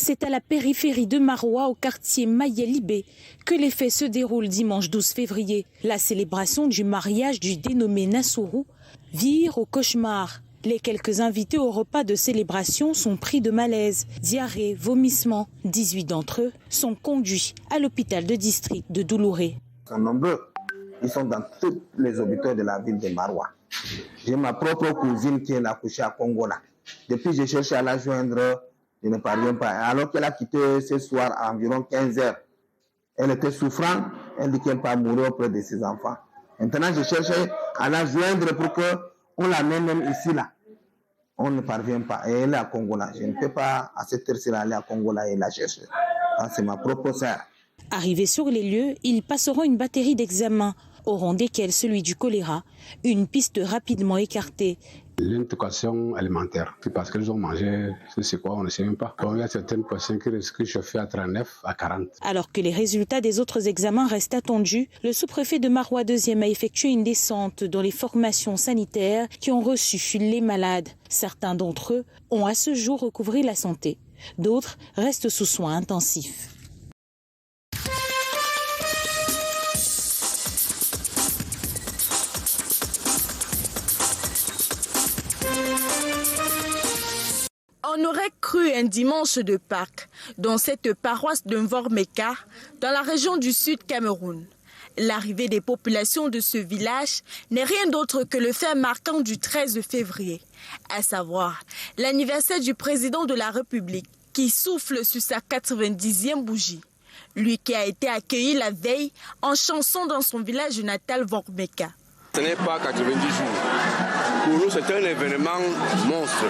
C'est à la périphérie de Maroua, au quartier Mayelibé, que les faits se déroulent dimanche 12 février. La célébration du mariage du dénommé Nassourou vire au cauchemar. Les quelques invités au repas de célébration sont pris de malaise, diarrhée, vomissements. 18 d'entre eux sont conduits à l'hôpital de district de Doulouré. Ils sont nombreux. Ils sont dans tous les hôpitaux de la ville de Maroua. J'ai ma propre cousine qui est accouchée à Congola. Depuis, j'ai cherché à la joindre, je ne parviens pas. Alors qu'elle a quitté ce soir à environ 15 heures. Elle était souffrante, elle dit qu'elle va mourir auprès de ses enfants. Maintenant, je cherchais à la joindre pour qu'on l'amène même ici, là. On ne parvient pas. Et elle est à Congola. Je ne peux pas, à cette heure-ci, aller à Congola et la chercher. C'est ma propre sœur. Arrivés sur les lieux, ils passeront une batterie d'examens, au rang desquels celui du choléra, une piste rapidement écartée. L'intoxication alimentaire, c'est parce qu'ils ont mangé, c'est quoi, on ne sait même pas. Il y a certaines personnes qui risquent de chauffer à 39, à 40. Alors que les résultats des autres examens restent attendus, le sous-préfet de Maroua 2e a effectué une descente dans les formations sanitaires qui ont reçu les malades. Certains d'entre eux ont à ce jour recouvré la santé. D'autres restent sous soins intensifs. On aurait cru un dimanche de Pâques dans cette paroisse de Mvormeka, dans la région du Sud Cameroun. L'arrivée des populations de ce village n'est rien d'autre que le fait marquant du 13 février, à savoir l'anniversaire du président de la République qui souffle sur sa 90e bougie. Lui qui a été accueilli la veille en chanson dans son village natal Mvormeka. Ce n'est pas 90 jours. Pour nous, c'est un événement monstre.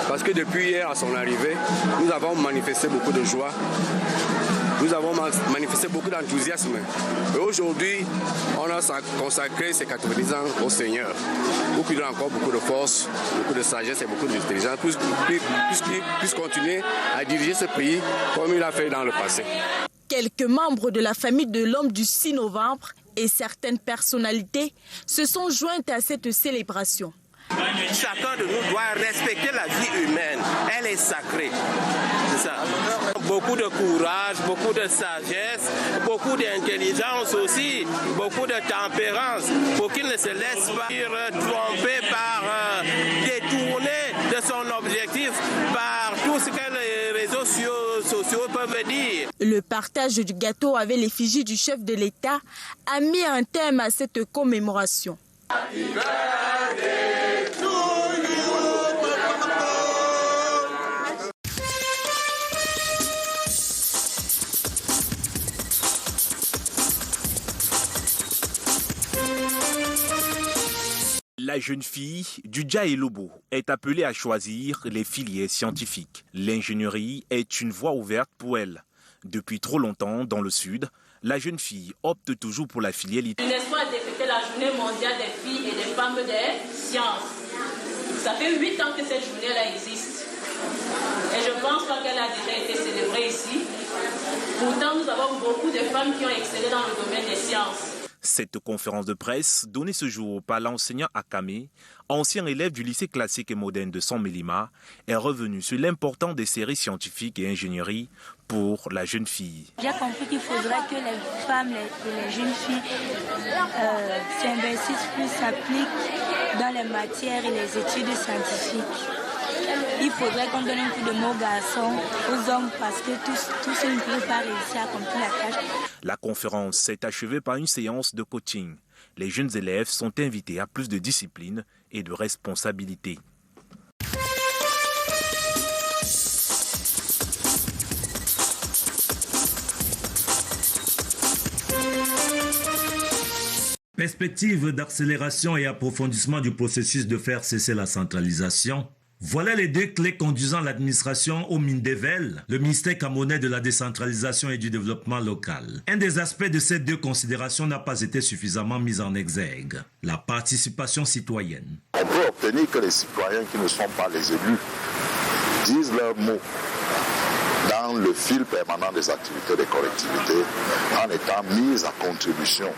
Parce que depuis hier à son arrivée, nous avons manifesté beaucoup de joie. Nous avons manifesté beaucoup d'enthousiasme. Et aujourd'hui, on a consacré ces 90 ans au Seigneur. Pour qu'il ait encore beaucoup de force, beaucoup de sagesse et beaucoup d'intelligence, puisqu'il puisse continuer à diriger ce pays comme il a fait dans le passé. Quelques membres de la famille de l'homme du 6 novembre et certaines personnalités se sont jointes à cette célébration. Chacun de nous doit respecter la vie humaine. Elle est sacrée. C'est ça. Beaucoup de courage, beaucoup de sagesse, beaucoup d'intelligence aussi, beaucoup de tempérance pour qu'il ne se laisse pas tromper par détourner de son objectif par tout ce que les réseaux sociaux peuvent dire. Le partage du gâteau avec l'effigie du chef de l'État a mis un thème à cette commémoration. La jeune fille du Djaïlobo est appelée à choisir les filières scientifiques. L'ingénierie est une voie ouverte pour elle. Depuis trop longtemps, dans le Sud, la jeune fille opte toujours pour la filière littéraire. L'UNESCO a décrété la journée mondiale des filles et des femmes des sciences. Ça fait 8 ans que cette journée-là existe. Et je ne pense pas qu'elle a déjà été célébrée ici. Pourtant, nous avons beaucoup de femmes qui ont excellé dans le domaine des sciences. Cette conférence de presse, donnée ce jour par l'enseignant Akame, ancien élève du lycée classique et moderne de San-Mélima, est revenu sur l'importance des séries scientifiques et ingénierie pour la jeune fille. J'ai compris qu'il faudrait que les femmes et les jeunes filles s'investissent plus, s'appliquent dans les matières et les études scientifiques. Il faudrait qu'on donne un coup de main aux garçons, aux hommes, parce que tous ceux ne peuvent pas réussir à accomplir la tâche. La conférence s'est achevée par une séance de coaching. Les jeunes élèves sont invités à plus de discipline et de responsabilité. Perspective d'accélération et approfondissement du processus de faire cesser la centralisation. Voilà les deux clés conduisant l'administration au MINDEVEL, le ministère camerounais de la décentralisation et du développement local. Un des aspects de ces deux considérations n'a pas été suffisamment mis en exergue, la participation citoyenne. On peut obtenir que les citoyens qui ne sont pas les élus disent leurs mots dans le fil permanent des activités des collectivités en étant mises à contribution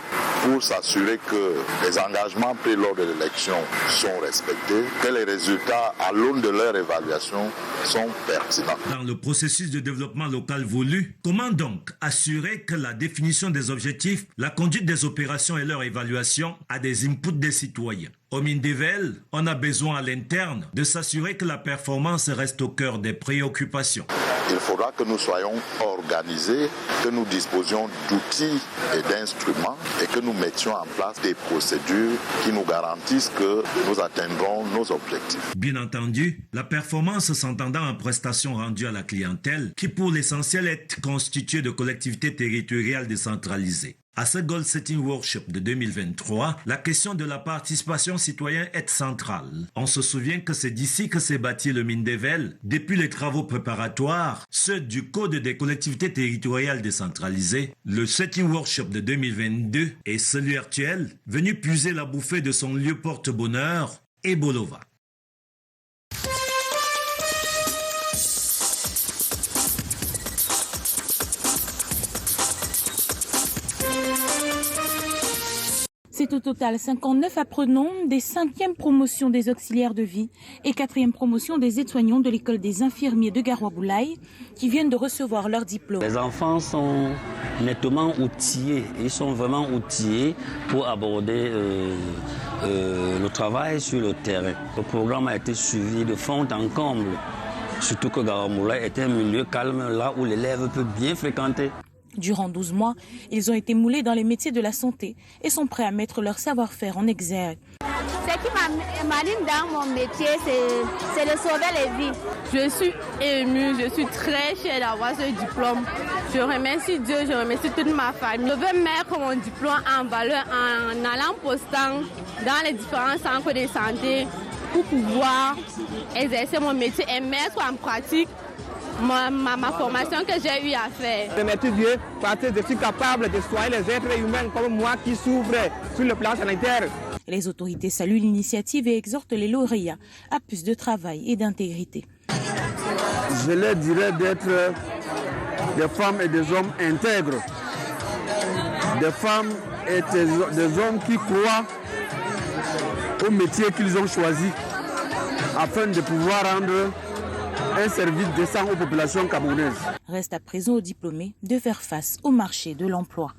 pour s'assurer que les engagements pris lors de l'élection sont respectés, que les résultats à l'aune de leur évaluation sont pertinents. Dans le processus de développement local voulu, comment donc assurer que la définition des objectifs, la conduite des opérations et leur évaluation a des inputs des citoyens? Au Mindével, on a besoin à l'interne de s'assurer que la performance reste au cœur des préoccupations. Il faudra que nous soyons organisés, que nous disposions d'outils et d'instruments et que nous mettions en place des procédures qui nous garantissent que nous atteindrons nos objectifs. Bien entendu, la performance s'entendant en prestations rendues à la clientèle qui pour l'essentiel est constituée de collectivités territoriales décentralisées. À ce Goal Setting Workshop de 2023, la question de la participation citoyenne est centrale. On se souvient que c'est d'ici que s'est bâti le Mindével, depuis les travaux préparatoires, ceux du Code des collectivités territoriales décentralisées, le Setting Workshop de 2022 et celui actuel, venu puiser la bouffée de son lieu porte-bonheur, Ebolova. C'est au total 59 apprenants des 5e promotions des auxiliaires de vie et 4e promotion des aides-soignants de l'école des infirmiers de Garoua-Boulaye qui viennent de recevoir leur diplôme. Les enfants sont nettement outillés, ils sont vraiment outillés pour aborder le travail sur le terrain. Le programme a été suivi de fond en comble, surtout que Garoua-Boulaye est un milieu calme là où l'élève peut bien fréquenter. Durant 12 mois, ils ont été moulés dans les métiers de la santé et sont prêts à mettre leur savoir-faire en exergue. Ce qui m'anime dans mon métier, c'est de sauver les vies. Je suis émue, je suis très fière d'avoir ce diplôme. Je remercie Dieu, je remercie toute ma famille. Je veux mettre mon diplôme en valeur en allant postant dans les différents centres de santé pour pouvoir exercer mon métier et mettre en pratique ma formation que j'ai eu à faire. Je remercie Dieu parce que je suis capable de soigner les êtres humains comme moi qui souffrent sur le plan sanitaire. Les autorités saluent l'initiative et exhortent les lauréats à plus de travail et d'intégrité. Je leur dirais d'être des femmes et des hommes intègres, des femmes et des hommes qui croient au métier qu'ils ont choisi afin de pouvoir rendre un service décent aux populations camerounaises. Reste à présent aux diplômés de faire face au marché de l'emploi.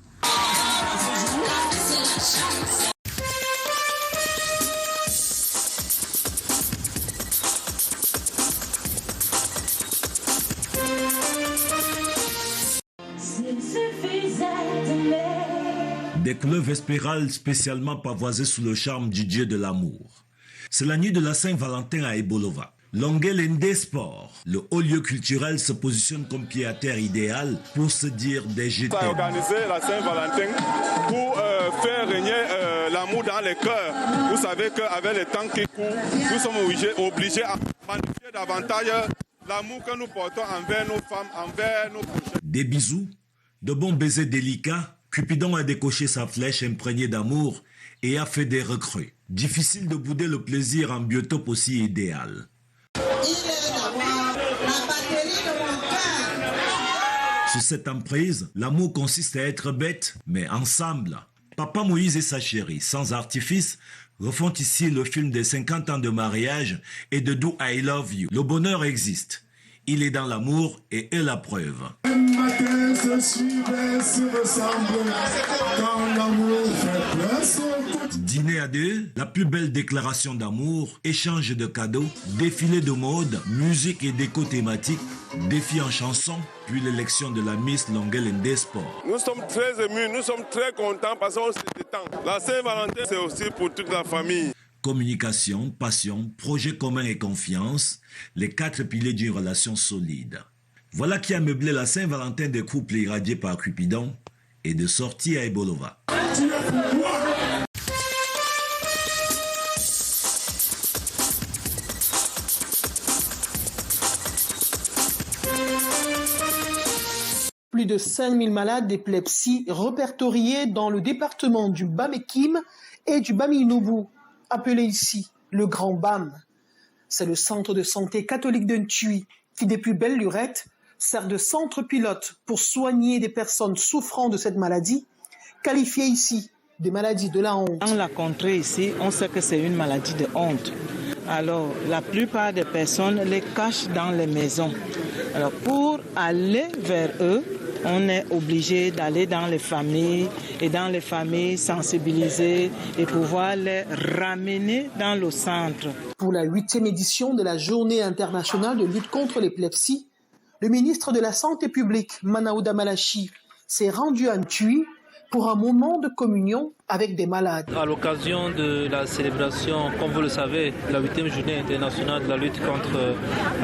Des couleurs vespérales spécialement pavoisées sous le charme du dieu de l'amour. C'est la nuit de la Saint-Valentin à Ebolova. Longuel Sport, le haut lieu culturel, se positionne comme pied à terre idéal pour se dire des je t'aime. On a organisé la Saint-Valentin pour faire régner l'amour dans les cœurs. Vous savez qu'avec le temps qui court, nous sommes obligés à magnifier davantage l'amour que nous portons envers nos femmes, envers nos prochains. Des bisous, de bons baisers délicats, Cupidon a décoché sa flèche imprégnée d'amour et a fait des recrues. Difficile de bouder le plaisir en biotope aussi idéal. Sur cette emprise, l'amour consiste à être bête, mais ensemble. Papa Moïse et sa chérie, sans artifice, refont ici le film des 50 ans de mariage et de Do I Love You. Le bonheur existe. Il est dans l'amour et est la preuve. Dîner à deux, la plus belle déclaration d'amour, échange de cadeaux, défilé de mode, musique et déco thématique, défi en chanson, puis l'élection de la Miss Longuel Sport. Nous sommes très émus, nous sommes très contents parce qu'on se détend. La Saint-Valentin, c'est aussi pour toute la famille. Communication, passion, projet commun et confiance, les 4 piliers d'une relation solide. Voilà qui a meublé la Saint-Valentin des couples irradiés par Cupidon et de sortie à Ebolova. Plus de 5000 malades d'épilepsie répertoriés dans le département du Bam-Ekim et du Bam-Inoubou, appelé ici le Grand Bam. C'est le centre de santé catholique de Ntui qui, depuis belle lurette, sert de centre pilote pour soigner des personnes souffrant de cette maladie, qualifiée ici des maladies de la honte. Dans la contrée ici, on sait que c'est une maladie de honte. Alors, la plupart des personnes les cachent dans les maisons. Alors, pour aller vers eux, on est obligé d'aller dans les familles et dans les familles sensibiliser et pouvoir les ramener dans le centre. Pour la 8e édition de la Journée internationale de lutte contre l'épilepsie, le ministre de la Santé publique, Manaouda Malachi, s'est rendu à Ntui pour un moment de communion avec des malades. À l'occasion de la célébration, comme vous le savez, la 8e journée internationale de la lutte contre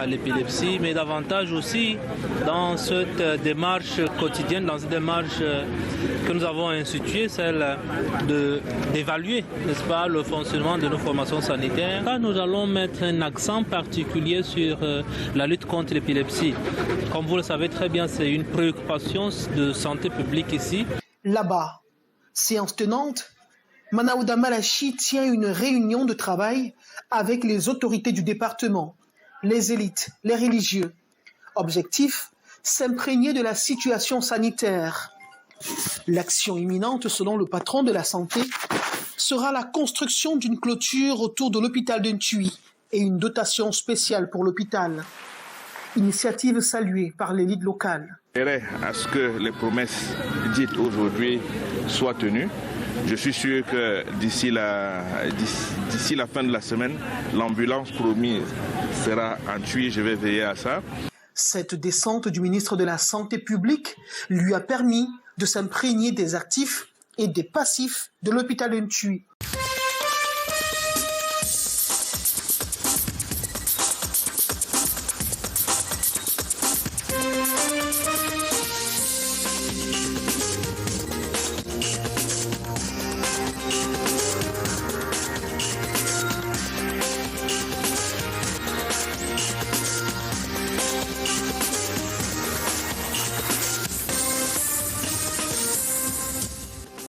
l'épilepsie, mais davantage aussi dans cette démarche quotidienne, dans cette démarche que nous avons instituée, celle d'évaluer, n'est-ce pas, le fonctionnement de nos formations sanitaires. Là, nous allons mettre un accent particulier sur la lutte contre l'épilepsie. Comme vous le savez très bien, c'est une préoccupation de santé publique ici. Là-bas, séance tenante, Manaouda Malachi tient une réunion de travail avec les autorités du département, les élites, les religieux. Objectif, s'imprégner de la situation sanitaire. L'action imminente, selon le patron de la santé, sera la construction d'une clôture autour de l'hôpital de Ntui et une dotation spéciale pour l'hôpital. Initiative saluée par l'élite locale. À ce que les promesses dites aujourd'hui soient tenues. Je suis sûr que d'ici la fin de la semaine, l'ambulance promise sera en Ntui. Je vais veiller à ça. Cette descente du ministre de la Santé publique lui a permis de s'imprégner des actifs et des passifs de l'hôpital de Ntui.